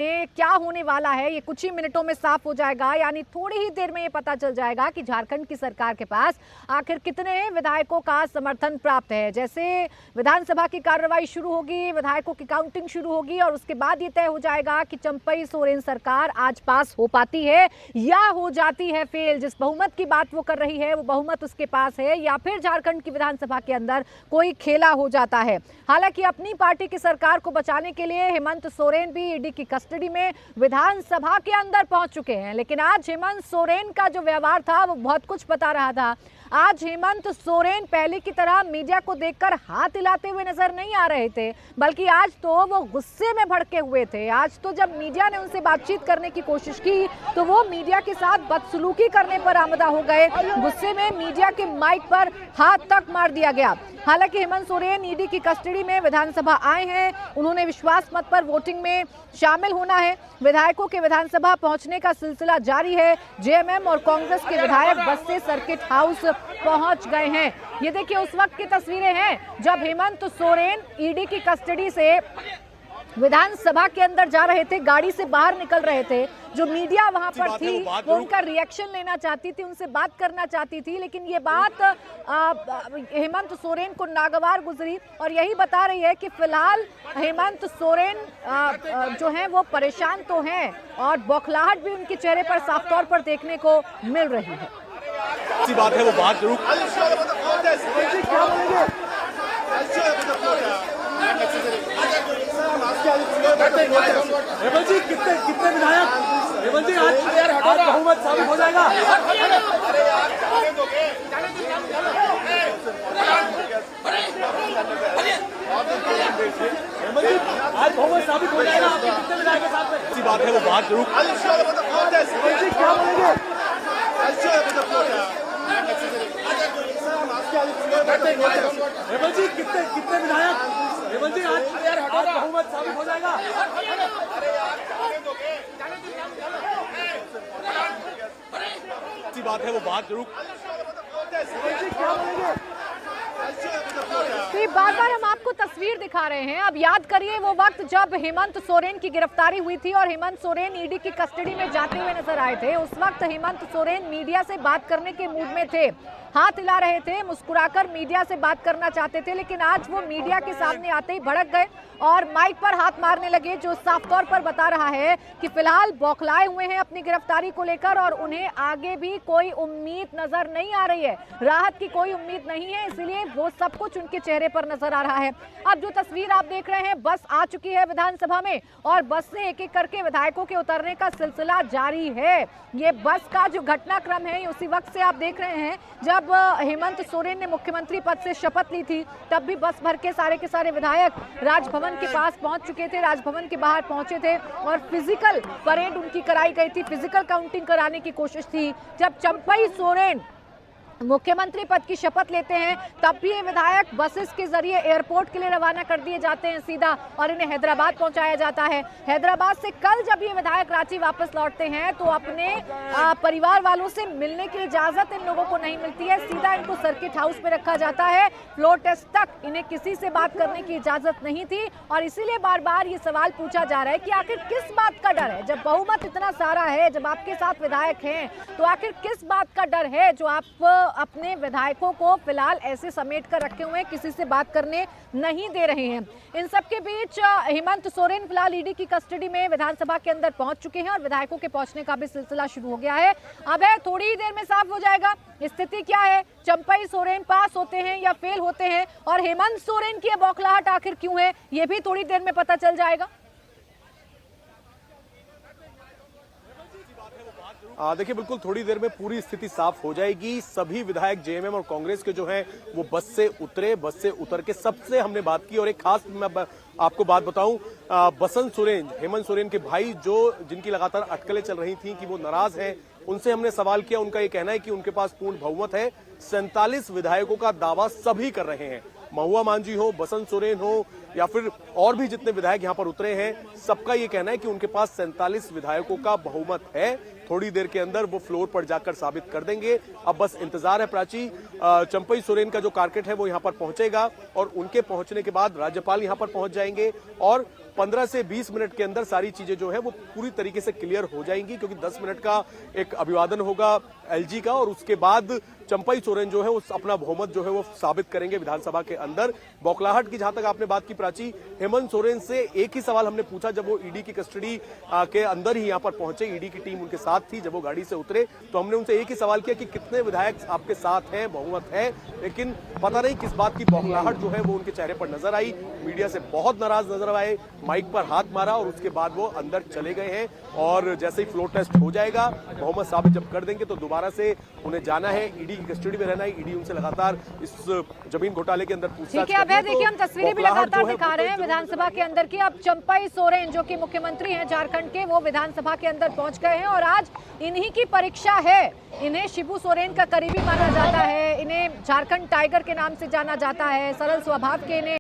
क्या होने वाला है ये कुछ ही मिनटों में साफ हो जाएगा। यानी थोड़ी ही देर में ये पता चल जाएगा कि झारखंड की सरकार के पास आखिर कितने विधायकों का समर्थन प्राप्त है। जैसे विधानसभा की कार्रवाई शुरू होगी, विधायकों की काउंटिंग शुरू होगी और उसके बाद ये तय हो जाएगा कि चंपई सोरेन सरकार आज पास हो पाती है या हो जाती है फेल। जिस बहुमत की बात वो कर रही है वो बहुमत उसके पास है या फिर झारखंड की विधानसभा के अंदर कोई खेला हो जाता है। हालांकि अपनी पार्टी की सरकार को बचाने के लिए हेमंत सोरेन भी ईडी की कस्टडी में विधानसभा के अंदर पहुंच चुके हैं। लेकिन आज हेमंत सोरेन का जो व्यवहार था वो बहुत कुछ बता रहा था। आज हेमंत सोरेन पहले की तरह मीडिया को देखकर हाथ हिलाते हुए नजर नहीं आ रहे थे, बल्कि आज तो वो गुस्से में भड़के हुए थे। आज तो जब मीडिया ने उनसे बातचीत करने की कोशिश की तो वो मीडिया के साथ बदसलूकी करने पर आमदा हो गए। गुस्से में मीडिया के माइक पर हाथ तक मार दिया गया। हालांकि हेमंत सोरेन ईडी की कस्टडी में विधानसभा आए हैं। उन्होंने विश्वास मत पर वोटिंग में शामिल होना है। विधायकों के विधानसभा पहुंचने का सिलसिला जारी है। जेएमएम और कांग्रेस के विधायक बस से सर्किट हाउस पहुंच गए हैं। ये देखिए उस वक्त की तस्वीरें हैं जब हेमंत सोरेन ईडी की कस्टडी से विधानसभा के अंदर जा रहे थे, गाड़ी से बाहर निकल रहे थे। जो मीडिया वहां पर थी वो उनका रिएक्शन लेना चाहती थी, उनसे बात करना चाहती थी, लेकिन ये बात हेमंत सोरेन को नागवार गुजरी और यही बता रही है कि फिलहाल हेमंत सोरेन जो हैं वो परेशान तो हैं और बौखलाहट भी उनके चेहरे पर साफ तौर पर देखने को मिल रही है। अच्छी बात है वो बात जरूर हेमंत जी कितने विधायक हेमंत जी आज बहुमत साबित हो जाएगा। हेमंत जी आज बहुमत साबित हो जाएगा आपके कितने विधायक के साथ में। अच्छी बात है वो बात जरूर हेमंत जी क्या बोलेंगे। हेमंत जी कितने विधायक हेमंत जी आज बहुमत साबित हो जाएगा। अच्छी बात है वो बात जरूर तो बार बार हम आपको तस्वीर दिखा रहे हैं। अब याद करिए वो वक्त जब हेमंत सोरेन की गिरफ्तारी हुई थी और हेमंत सोरेन ईडी की कस्टडी में जाते हुए नजर आए थे। उस वक्त हेमंत सोरेन मीडिया से बात करने के मूड में थे, हाथ हिला रहे थे, मुस्कुराकर मीडिया से बात करना चाहते थे। लेकिन आज वो मीडिया के सामने आते ही भड़क गए और माइक पर हाथ मारने लगे, जो साफ तौर पर बता रहा है कि फिलहाल बौखलाए हुए हैं अपनी गिरफ्तारी को लेकर और उन्हें आगे भी कोई उम्मीद नजर नहीं आ रही है, राहत की कोई उम्मीद नहीं है। इसलिए वो सब कुछ उनके चेहरे पर नजर आ रहा है। अब जो तस्वीर आप देख रहे हैं, बस आ चुकी है विधानसभा में और बस से एक एक करके विधायकों के उतरने का सिलसिला जारी है। ये बस का जो घटनाक्रम है उसी वक्त से आप देख रहे हैं जब हेमंत सोरेन ने मुख्यमंत्री पद से शपथ ली थी, तब भी बस भर के सारे विधायक राजभवन के पास पहुंच चुके थे, राजभवन के बाहर पहुंचे थे और फिजिकल परेड उनकी कराई गई थी, फिजिकल काउंटिंग कराने की कोशिश थी। जब चंपई सोरेन मुख्यमंत्री पद की शपथ लेते हैं तब भी ये विधायक बसेस के जरिए एयरपोर्ट के लिए रवाना कर दिए जाते हैं सीधा और इन्हें हैदराबाद पहुंचाया जाता है। हैदराबाद से कल जब ये विधायक रांची वापस लौटते हैं तो अपने परिवार वालों से मिलने की इजाजत इन लोगों को नहीं मिलती है, सीधा इनको सर्किट हाउस में रखा जाता है। फ्लोर टेस्ट तक इन्हें किसी से बात करने की इजाजत नहीं थी और इसीलिए बार बार ये सवाल पूछा जा रहा है कि आखिर किस बात का डर है। जब बहुमत इतना सारा है, जब आपके साथ विधायक हैं, तो आखिर किस बात का डर है जो आप अपने विधायकों को फिलहाल ऐसे समेट कर रखे हुए हैं, किसी से बात करने नहीं दे रहे हैं। इन सबके बीच हेमंत सोरेन फिलहाल ईडी की कस्टडी में विधानसभा के अंदर पहुंच चुके हैं और विधायकों के पहुंचने का भी सिलसिला शुरू हो गया है। अब है थोड़ी ही देर में साफ हो जाएगा स्थिति क्या है, चंपई सोरेन पास होते हैं या फेल होते हैं और हेमंत सोरेन की बौखलाहट आखिर क्यों है ये भी थोड़ी देर में पता चल जाएगा। देखिए बिल्कुल थोड़ी देर में पूरी स्थिति साफ हो जाएगी। सभी विधायक जेएमएम और कांग्रेस के जो हैं वो बस से उतरे, बस से उतर के सबसे हमने बात की और एक खास मैं आपको बात बताऊं, बसंत सोरेन, हेमंत सोरेन के भाई जो जिनकी लगातार अटकलें चल रही थी कि वो नाराज हैं, उनसे हमने सवाल किया। उनका ये कहना है कि उनके पास पूर्ण बहुमत है। 47 विधायकों का दावा सभी कर रहे हैं, महुआ मांझी हो, बसंत सोरेन हो या फिर और भी जितने विधायक यहाँ पर उतरे हैं, सबका ये कहना है कि उनके पास 47 विधायकों का बहुमत है। थोड़ी देर के अंदर वो फ्लोर पर जाकर साबित कर देंगे। अब बस इंतजार है प्राची। चंपई सोरेन का जो कारकेट है वो यहाँ पर पहुंचेगा और उनके पहुंचने के बाद राज्यपाल यहाँ पर पहुंच जाएंगे और 15 से 20 मिनट के अंदर सारी चीजें जो है वो पूरी तरीके से क्लियर हो जाएंगी, क्योंकि 10 मिनट का एक अभिवादन होगा एलजी का और उसके बाद चंपई सोरेन जो है वो अपना बहुमत जो है वो साबित करेंगे विधानसभा के अंदर। बौखलाहट की जहां तक आपने बात की प्राची, हेमंत सोरेन से एक ही सवाल हमने पूछा जब वो ईडी की कस्टडी के अंदर ही यहाँ पर पहुंचे, ईडी की टीम उनके साथ थी, जब वो गाड़ी से उतरे तो हमने उनसे एक ही सवाल किया कि कितने विधायक आपके साथ हैं, बहुमत है, लेकिन पता नहीं किस बात की बौखलाहट जो है वो उनके चेहरे पर नजर आई। मीडिया से बहुत नाराज नजर आए, माइक पर हाथ मारा और उसके बाद वो अंदर चले गए हैं और जैसे ही फ्लोर टेस्ट हो जाएगा, बहुमत साबित जब कर देंगे तो दोबारा से उन्हें जाना है, ईडी की कस्टडी में रहना है। ईडी उनसे लगातार इस जमीन घोटाले के अंदर पूछताछ ठीक है। अब देखिए हम तस्वीरें भी लगातार दिखा रहे हैं विधानसभा के अंदर की। अब चंपई सोरेन जो कि मुख्यमंत्री हैं झारखंड के, वो विधानसभा के अंदर पहुंच गए हैं और आज इन्हीं की परीक्षा है। इन्हें शिबू सोरेन का करीबी माना जाता है, इन्हें झारखंड टाइगर के नाम से जाना जाता है, सरल स्वभाव के इन्हें